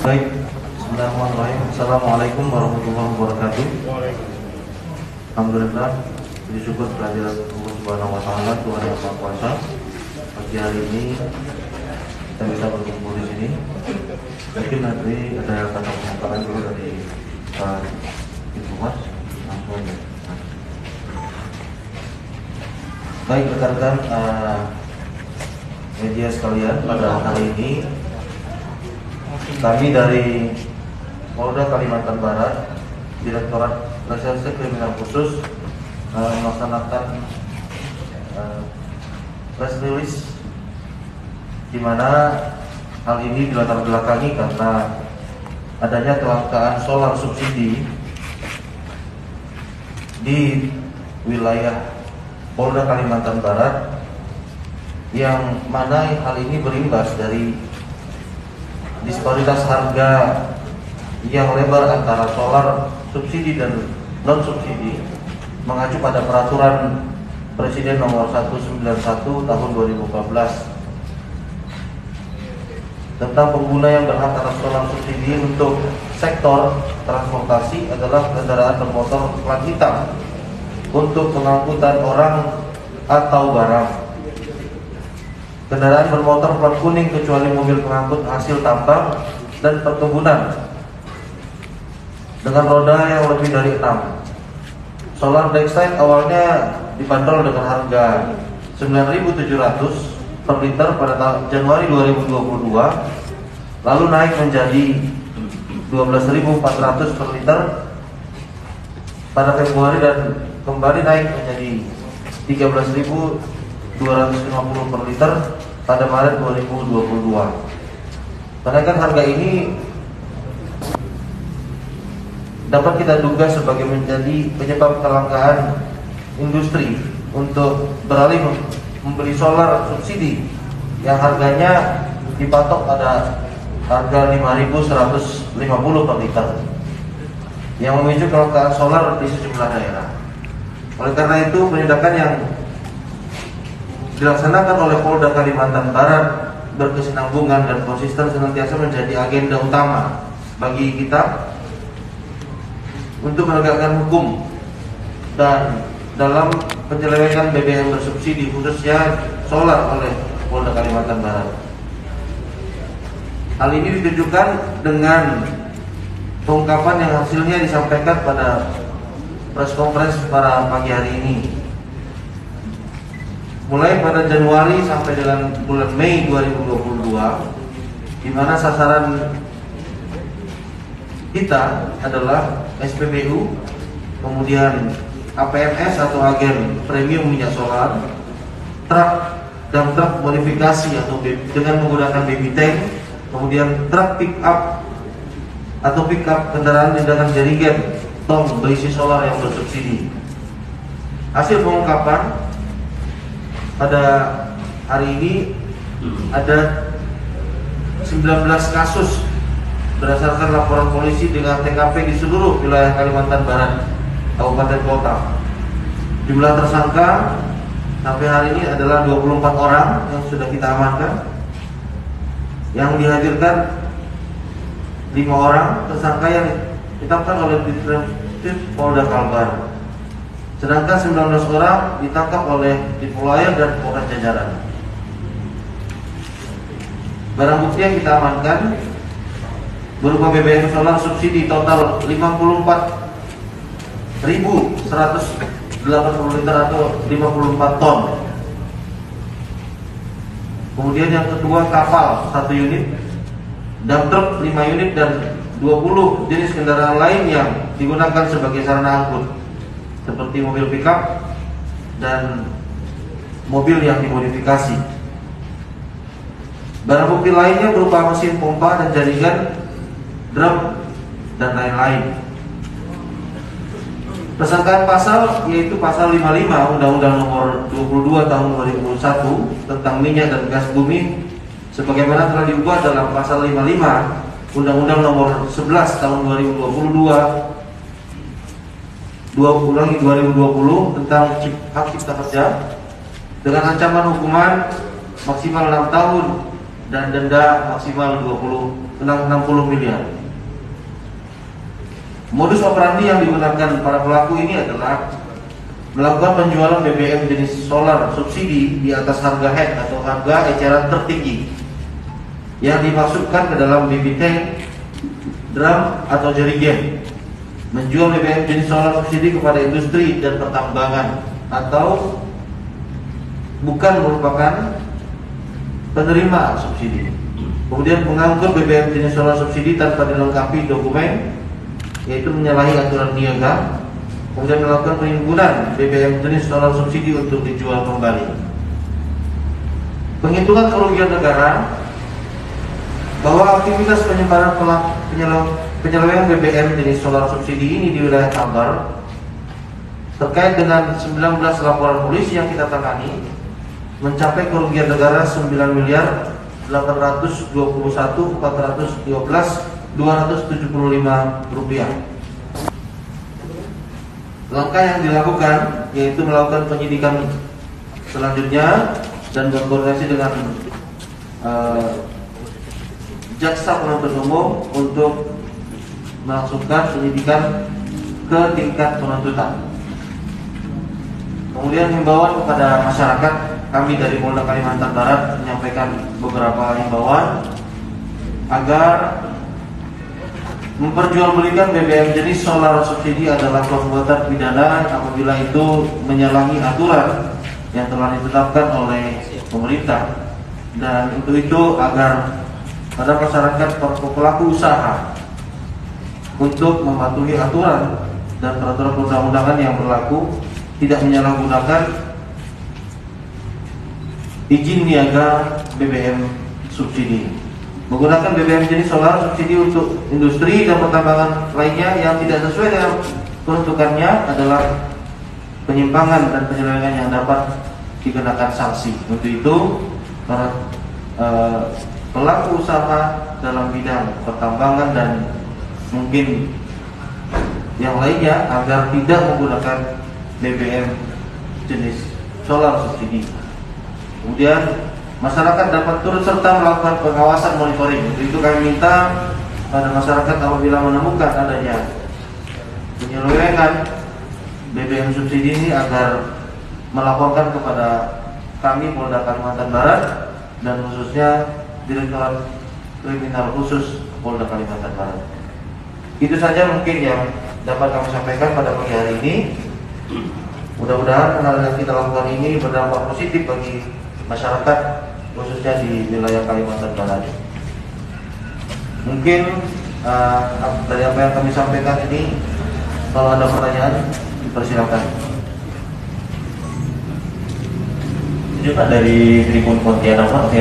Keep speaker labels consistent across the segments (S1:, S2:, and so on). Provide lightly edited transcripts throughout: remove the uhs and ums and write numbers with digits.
S1: Baik, bismillahirrahmanirrahim. Assalamualaikum warahmatullahi wabarakatuh. Alhamdulillah, puji syukur kehadirat Allah Subhanahu wa taala, Tuhan yang Maha Kuasa. Pagi hari ini kita bisa berkumpul di sini. Mungkin nanti ada kata pengantaran dulu dari Ibu Mas. Langsung. Baik, rekan-rekan media sekalian, pada hari ini kami dari Polda Kalimantan Barat, Direktorat Reserse Kriminal Khusus, melaksanakan press release di mana hal ini dilatar belakangi karena adanya kelangkaan solar subsidi di wilayah Polda Kalimantan Barat, yang mana hal ini berimbas dari disparitas harga yang lebar antara solar subsidi dan non subsidi, mengacu pada peraturan Presiden nomor 191 tahun 2014 tentang pengguna yang berhak atas solar subsidi untuk sektor transportasi adalah kendaraan bermotor plat hitam untuk pengangkutan orang atau barang, kendaraan bermotor plat kuning kecuali mobil pengangkut hasil tambang dan perkebunan dengan roda yang lebih dari 6. Solar backside awalnya dibanderol dengan harga 9.700 per liter pada Januari 2022, lalu naik menjadi 12.400 per liter pada Februari dan kembali naik menjadi 13.250 per liter pada Maret 2022. Kenaikan harga ini dapat kita duga sebagai menjadi penyebab kelangkaan industri untuk beralih membeli solar subsidi yang harganya dipatok pada harga 5.150 per liter, yang memicu kelangkaan solar di sejumlah daerah. Oleh karena itu, penindakan yang dilaksanakan oleh Polda Kalimantan Barat berkesinambungan dan konsisten senantiasa menjadi agenda utama bagi kita untuk menegakkan hukum dan dalam penyelewengan BBM bersubsidi khususnya solar oleh Polda Kalimantan Barat. Hal ini ditujukan dengan pengungkapan yang hasilnya disampaikan pada press conference pada pagi hari ini. Mulai pada Januari sampai dengan bulan Mei 2022, di mana sasaran kita adalah SPBU, kemudian APMS atau agen premium minyak solar, truk dan truk modifikasi atau dengan menggunakan baby tank, kemudian truk pick up atau pick up kendaraan dengan jerigen tong berisi solar yang bersubsidi. Hasil pengungkapan pada hari ini ada 19 kasus berdasarkan laporan polisi dengan TKP di seluruh wilayah Kalimantan Barat, kabupaten kota. Jumlah tersangka sampai hari ini adalah 24 orang yang sudah kita amankan. Yang dihadirkan 5 orang tersangka yang ditangkap oleh Ditreskrim Polda Kalbar, sedangkan 19 orang ditangkap oleh Dipolaya dan Polres jajaran. Barang bukti yang kita amankan berupa BBM solar subsidi total 54.180 liter atau 54 ton. Kemudian yang kedua, kapal 1 unit, dump truck 5 unit dan 20 jenis kendaraan lain yang digunakan sebagai sarana angkut, seperti mobil pickup dan mobil yang dimodifikasi. Barang bukti lainnya berupa mesin pompa dan jaringan, drum dan lain-lain. Persangkaan pasal yaitu pasal 55 Undang-Undang Nomor 22 Tahun 2001 tentang minyak dan gas bumi, sebagaimana telah diubah dalam pasal 55 Undang-Undang Nomor 11 Tahun 2020 tentang hak cipta kerja, dengan ancaman hukuman maksimal 6 tahun dan denda maksimal 20 60 miliar. Modus operandi yang digunakan para pelaku ini adalah melakukan penjualan BBM jenis solar subsidi di atas harga head atau harga eceran tertinggi yang dimasukkan ke dalam BB tank, drum atau jerigen. Menjual BBM jenis solar subsidi kepada industri dan pertambangan atau bukan merupakan penerima subsidi. Kemudian mengangkut BBM jenis solar subsidi tanpa dilengkapi dokumen, yaitu menyalahi aturan niaga. Kemudian melakukan penimbunan BBM jenis solar subsidi untuk dijual kembali. Penghitungan kerugian negara bahwa aktivitas penyebaran penyeleweng BBM jenis solar subsidi ini di wilayah Kalbar terkait dengan 19 laporan polisi yang kita tangani mencapai kerugian negara 9 miliar 821.413.275 rupiah. Langkah yang dilakukan yaitu melakukan penyidikan selanjutnya dan berkoordinasi dengan jaksa penuntut umum untuk melangsungkan penyidikan ke tingkat penuntutan. Kemudian himbauan kepada masyarakat, kami dari Polda Kalimantan Barat menyampaikan beberapa himbauan agar memperjualbelikan BBM jenis solar subsidi adalah perbuatan pidana apabila itu menyalahi aturan yang telah ditetapkan oleh pemerintah, dan untuk itu agar pada masyarakat pelaku usaha untuk mematuhi aturan dan peraturan perundang-undangan yang berlaku, tidak menyalahgunakan izin niaga BBM subsidi. Menggunakan BBM jenis solar subsidi untuk industri dan pertambangan lainnya yang tidak sesuai dengan peruntukannya adalah penyimpangan dan penyelewengan yang dapat dikenakan sanksi. Untuk itu para pelaku usaha dalam bidang pertambangan dan mungkin yang lainnya agar tidak menggunakan BBM jenis solar subsidi. Kemudian masyarakat dapat turut serta melakukan pengawasan monitoring. Untuk itu kami minta pada masyarakat apabila menemukan adanya penyelewengan BBM subsidi ini agar melaporkan kepada kami Polda Kalimantan Barat dan khususnya Direktorat Kriminal Khusus Polda Kalimantan Barat. Itu saja mungkin yang dapat kami sampaikan pada pagi hari ini. Mudah-mudahan hal yang kita lakukan ini berdampak positif bagi masyarakat khususnya di wilayah Kalimantan Barat. Mungkin dari apa yang kami sampaikan ini, kalau ada pertanyaan dipersilakan.
S2: Ini Pak dari Tribun Pontianak Pak,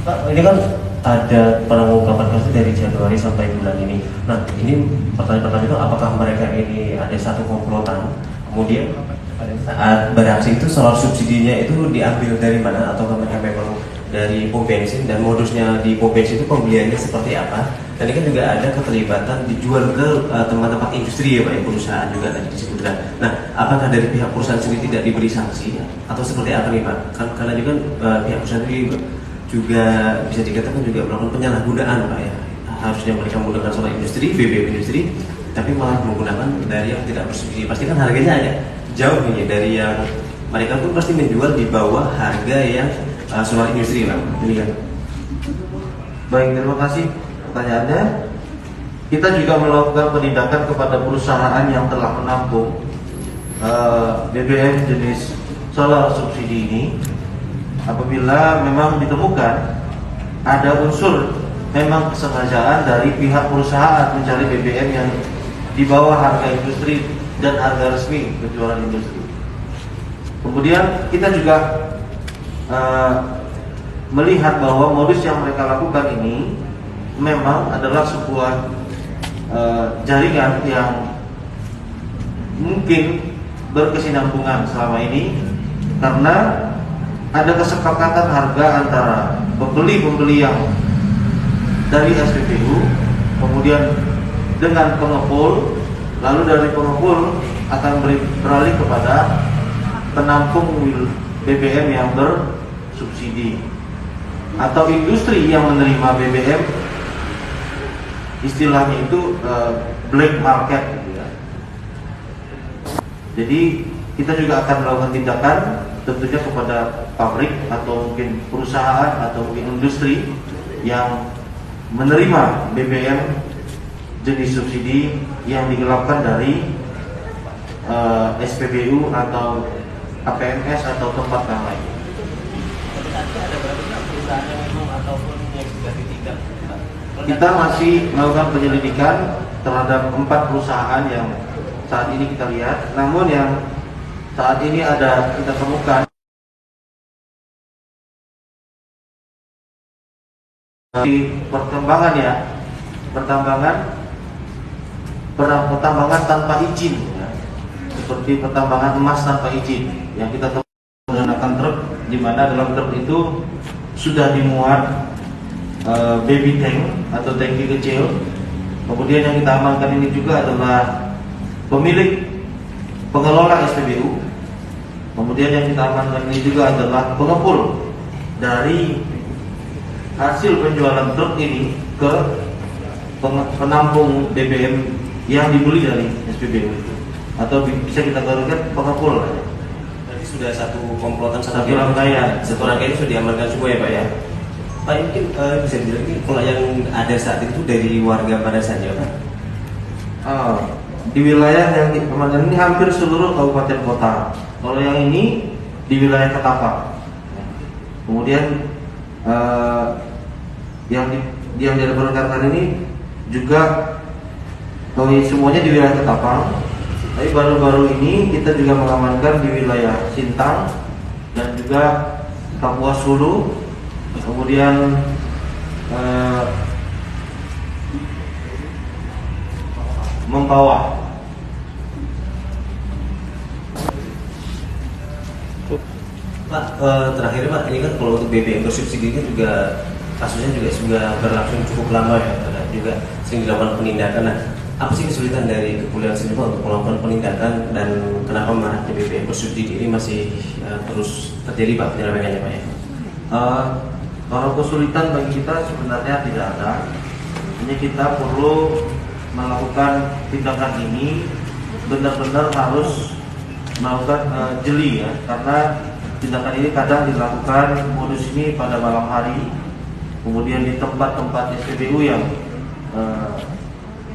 S2: Pak, ini kan ada pengungkapan kasus dari Januari sampai bulan ini. Nah, ini pertanyaan pertama itu apakah mereka ini ada satu komplotan, kemudian pada saat beraksi itu solar subsidinya itu diambil dari mana, atau mereka memang dari pom bensin, dan modusnya di pom bensin itu pembeliannya seperti apa? Dan ini kan juga ada keterlibatan dijual ke tempat-tempat industri ya Pak, ya, perusahaan juga tadi disebutkan. Nah, apakah dari pihak perusahaan sendiri tidak diberi sanksi atau seperti apa nih Pak? Karena juga pihak perusahaan sendiri juga bisa dikatakan juga melakukan penyalahgunaan Pak ya. Harusnya mereka menggunakan solar industri, BBM industri, tapi malah menggunakan dari yang tidak bersubsidi. Pasti kan harganya agak jauh nih dari yang mereka pun pasti menjual di bawah harga yang solar industri Pak. Ini kan.
S1: Baik, terima kasih pertanyaannya. Kita juga melakukan penindakan kepada perusahaan yang telah menampung BBM jenis solar subsidi ini. Apabila memang ditemukan ada unsur memang kesengajaan dari pihak perusahaan mencari BBM yang di bawah harga industri dan harga resmi penjualan industri. Kemudian kita juga melihat bahwa modus yang mereka lakukan ini memang adalah sebuah jaringan yang mungkin berkesinambungan selama ini, karena ada kesepakatan harga antara pembeli yang dari SPBU, kemudian dengan pengepul, lalu dari pengepul akan beralih kepada penampung BBM yang bersubsidi, atau industri yang menerima BBM istilahnya itu black market gitu ya. Jadi kita juga akan melakukan tindakan tentunya kepada pabrik atau mungkin perusahaan atau mungkin industri yang menerima BBM jenis subsidi yang digelapkan dari SPBU atau APMS atau tempat yang lain. Kita masih melakukan penyelidikan terhadap 4 perusahaan yang saat ini kita lihat, namun yang saat ini ada kita temukan di pertambangan tanpa izin ya. Seperti pertambangan emas tanpa izin yang kita temukan menggunakan truk, di mana dalam truk itu sudah dimuat baby tank atau tangki kecil. Kemudian yang kita amankan ini juga adalah pemilik pengelola SPBU. Kemudian yang kita amankan ini juga adalah pengepul dari hasil penjualan truk ini ke penampung BBM yang dibeli dari SPBU itu, atau bisa kita katakan pengepul.
S2: Berarti sudah satu komplotan,
S1: satu rangkaian
S2: sudah diamankan semua ya Pak ya. Pak, mungkin bisa dibilang ini kalau yang ada saat itu dari warga mana saja Pak?
S1: Di wilayah yang diamankan ini hampir seluruh kabupaten kota. Kalau yang ini di wilayah Ketapang. Kemudian yang dilaporkan ini juga semuanya di wilayah Ketapang. Tapi baru-baru ini kita juga mengamankan di wilayah Sintang dan juga Kapuas Hulu. Kemudian Mempawah.
S2: Pak, terakhir Pak, ini kan kalau untuk BBM bersubsidi ini juga kasusnya juga sudah berlangsung cukup lama ya, dan juga sering dilakukan penindakan. Nah, apa sih kesulitan dari kepolisian sendiri Pak untuk melakukan penindakan, dan kenapa maraknya BBM bersubsidi ini masih terus terjadi Pak penyelewengannya Pak ya?
S1: Kalau kesulitan bagi kita sebenarnya tidak ada. Hanya kita perlu melakukan tindakan ini benar-benar harus melakukan jeli ya, karena tindakan ini kadang dilakukan modus ini pada malam hari, kemudian di tempat-tempat SPBU yang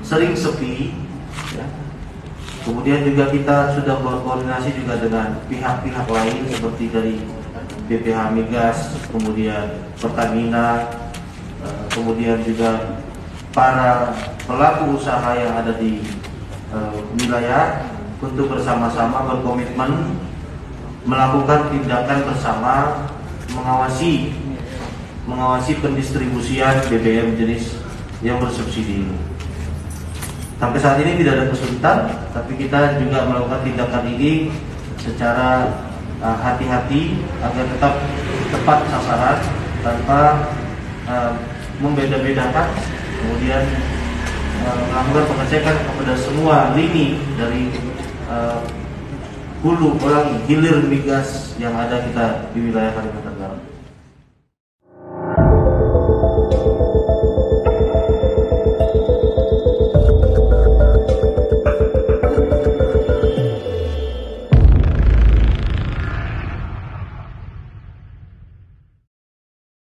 S1: sering sepi ya. Kemudian juga kita sudah berkoordinasi juga dengan pihak-pihak lain seperti dari BPH Migas, kemudian Pertamina, kemudian juga para pelaku usaha yang ada di wilayah untuk bersama-sama berkomitmen melakukan tindakan bersama mengawasi pendistribusian BBM jenis yang bersubsidi ini. Sampai saat ini tidak ada kesulitan, tapi kita juga melakukan tindakan ini secara hati-hati agar tetap tepat sasaran tanpa membeda-bedakan, kemudian melakukan pengecekan kepada semua lini dari hulu, hilir migas yang ada kita di wilayah Kalimantan Barat.